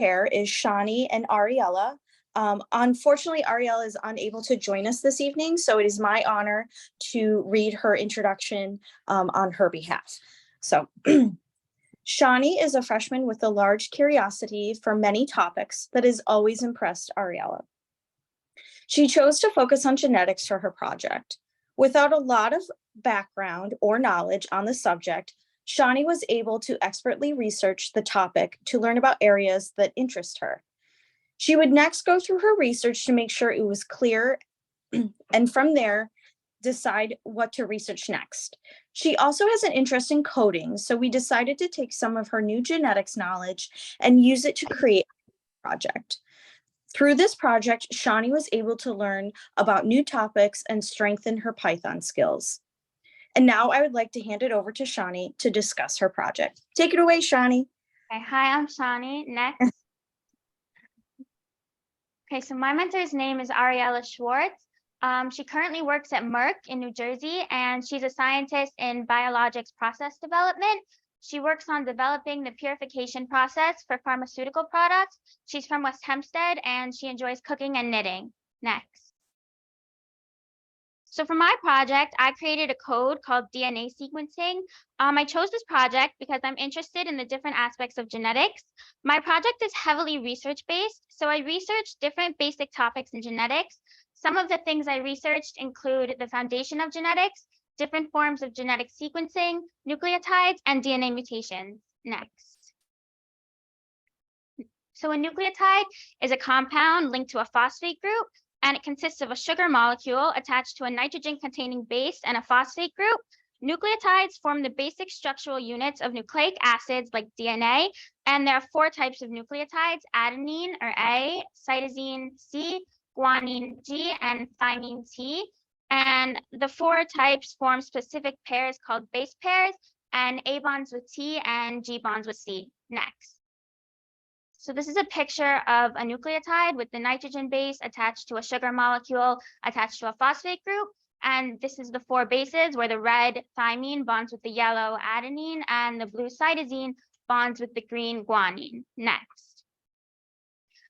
pair is Shani and Ariella. Unfortunately, Ariella is unable to join us this evening, so it is my honor to read her introduction on her behalf. So, Shani is a freshman with a large curiosity for many topics that has always impressed Ariella. She chose to focus on genetics for her project. Without a lot of background or knowledge on the subject, Shani was able to expertly research the topic to learn about areas that interest her. She would next go through her research to make sure it was clear, and from there, decide what to research next. She also has an interest in coding, so we decided to take some of her new genetics knowledge and use it to create a project. Through this project, Shani was able to learn about new topics and strengthen her Python skills. And now I would like to hand it over to Shani to discuss her project. Take it away, Shani. Okay, hi, I'm Shani. Next. Okay, so my mentor's name is Ariella Schwartz. She currently works at Merck in New Jersey, and she's a scientist in biologics process development. She works on developing the purification process for pharmaceutical products. She's from West Hempstead, and she enjoys cooking and knitting. Next. So for my project, I created a code called DNA sequencing. I chose this project because I'm interested in the different aspects of genetics. My project is heavily research-based, so I researched different basic topics in genetics. Some of the things I researched include the foundation of genetics, different forms of genetic sequencing, nucleotides, and DNA mutations. Next. So a nucleotide is a compound linked to a phosphate group, and it consists of a sugar molecule attached to a nitrogen-containing base and a phosphate group. Nucleotides form the basic structural units of nucleic acids like DNA, and there are 4 types of nucleotides: adenine, or A, cytosine, C, guanine, G, and thymine, T. And the 4 types form specific pairs called base pairs, and A bonds with T and G bonds with C. Next. So this is a picture of a nucleotide with the nitrogen base attached to a sugar molecule attached to a phosphate group. And this is the 4 bases, where the red thymine bonds with the yellow adenine and the blue cytosine bonds with the green guanine. Next.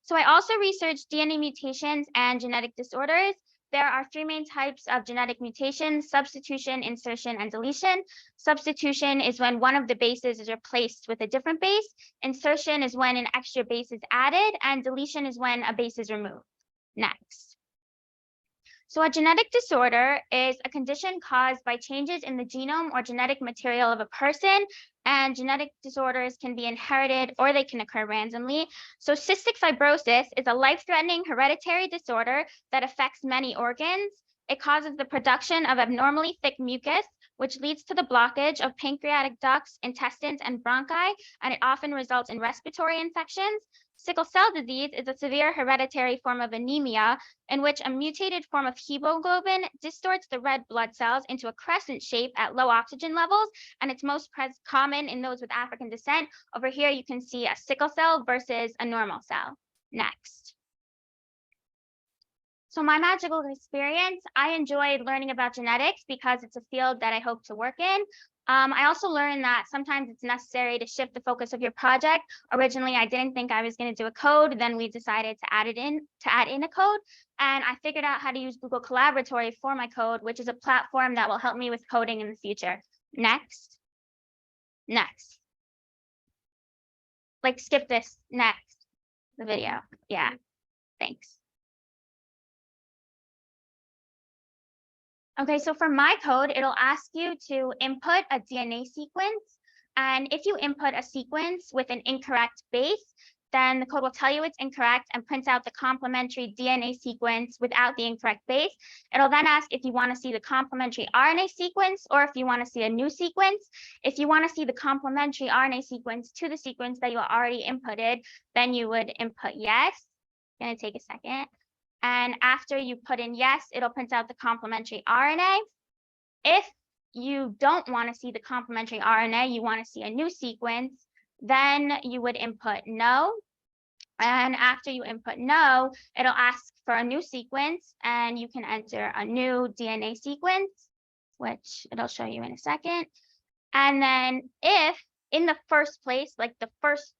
So I also researched DNA mutations and genetic disorders. There are 3 main types of genetic mutations: substitution, insertion, and deletion. Substitution is when one of the bases is replaced with a different base. Insertion is when an extra base is added, and deletion is when a base is removed. Next. So a genetic disorder is a condition caused by changes in the genome or genetic material of a person, and genetic disorders can be inherited or they can occur randomly. So cystic fibrosis is a life-threatening hereditary disorder that affects many organs. It causes the production of abnormally thick mucus, which leads to the blockage of pancreatic ducts, intestines, and bronchi, and it often results in respiratory infections. Sickle cell disease is a severe hereditary form of anemia in which a mutated form of hemoglobin distorts the red blood cells into a crescent shape at low oxygen levels, and it's most common in those with African descent. Over here, you can see a sickle cell versus a normal cell. Next. So my magical experience, I enjoyed learning about genetics because it's a field that I hope to work in. I also learned that sometimes it's necessary to shift the focus of your project. Originally, I didn't think I was going to do a code. Then we decided to add in a code. And I figured out how to use Google Collaboratory for my code, which is a platform that will help me with coding in the future. Next. Next. Like skip this. Next. The video. Yeah. Thanks. Okay, so for my code, it'll ask you to input a DNA sequence. And if you input a sequence with an incorrect base, then the code will tell you it's incorrect and prints out the complementary DNA sequence without the incorrect base. It'll then ask if you want to see the complementary RNA sequence or if you want to see a new sequence. If you want to see the complementary RNA sequence to the sequence that you already inputted, then you would input yes. It's going to take a second. And after you put in yes, it'll print out the complementary RNA. If you don't want to see the complementary RNA, you want to see a new sequence, then you would input no. And after you input no, it'll ask for a new sequence, and you can enter a new DNA sequence, which it'll show you in a second. And then if in the first place, like the first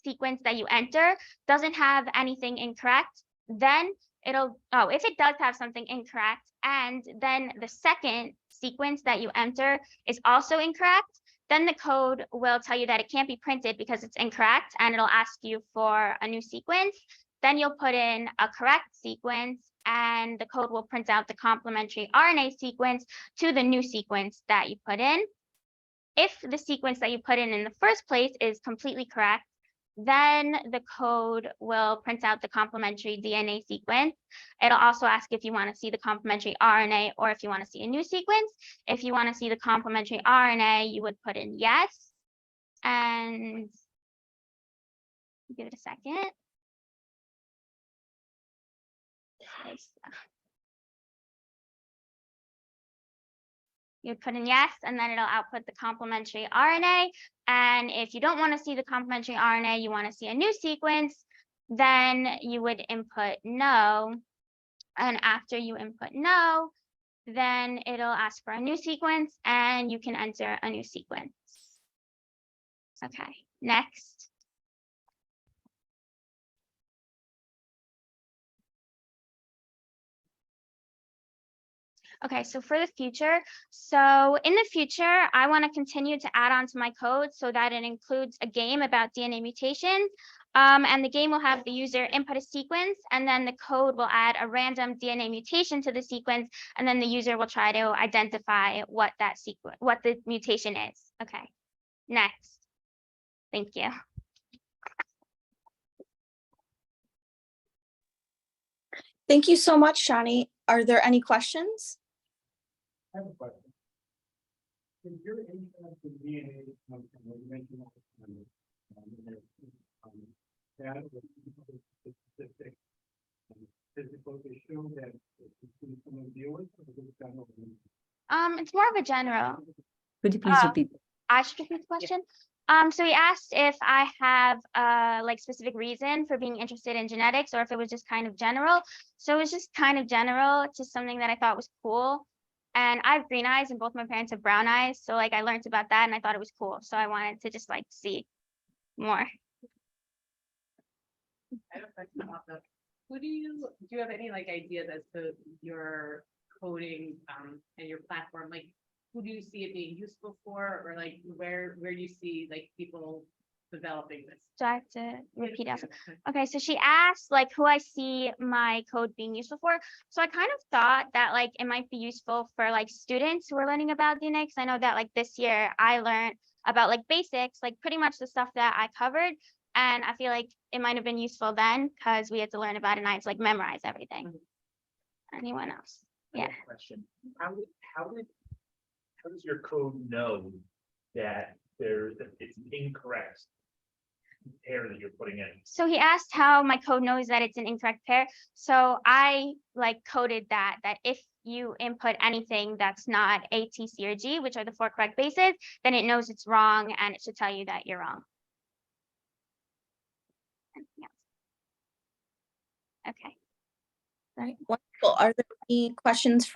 sequence that you enter doesn't have anything incorrect, then if it does have something incorrect, and then the second sequence that you enter is also incorrect, then the code will tell you that it can't be printed because it's incorrect, and it'll ask you for a new sequence. Then you'll put in a correct sequence, and the code will print out the complementary RNA sequence to the new sequence that you put in. If the sequence that you put in the first place is completely correct, then the code will print out the complementary DNA sequence. It'll also ask if you want to see the complementary RNA or if you want to see a new sequence. If you want to see the complementary RNA, you would put in yes. And give it a second. You put in yes, and then it'll output the complementary RNA. And if you don't want to see the complementary RNA, you want to see a new sequence, then you would input no. And after you input no, then it'll ask for a new sequence, and you can enter a new sequence. Okay, next. Okay, so for the future, in the future, I want to continue to add on to my code so that it includes a game about DNA mutations. And the game will have the user input a sequence, and then the code will add a random DNA mutation to the sequence, and then the user will try to identify what the mutation is. Okay, next. Thank you. Thank you so much, Shani. Are there any questions? I have a question. Is your interest in DNA come from what you mentioned data with specific physical issue that someone deal with, or is it general? It's more of a general. Could you please repeat? I should repeat the question. So he asked if I have like specific reason for being interested in genetics, or if it was just kind of general. So it was just kind of general, just something that I thought was cool. And I have green eyes, and both my parents have brown eyes. So like I learned about that, and I thought it was cool. So I wanted to just like see more. I have a question about that. Do you have any like ideas as to your coding and your platform? Like, who do you see it being useful for, or like where do you see like people developing this? So I have to repeat after. Okay, so she asked like who I see my code being useful for. So I kind of thought that like it might be useful for like students who are learning about DNA, because I know that like this year I learned about like basics, like pretty much the stuff that I covered. And I feel like it might have been useful then because we had to learn about it and I had to like memorize everything. Anyone else? Yeah. Question. How does your code know that it's an incorrect pair that you're putting in? So he asked how my code knows that it's an incorrect pair. So I like coded that if you input anything that's not A, T, C, or G, which are the 4 correct bases, then it knows it's wrong and it should tell you that you're wrong. Anything else? Okay. All right, wonderful. Are there any questions from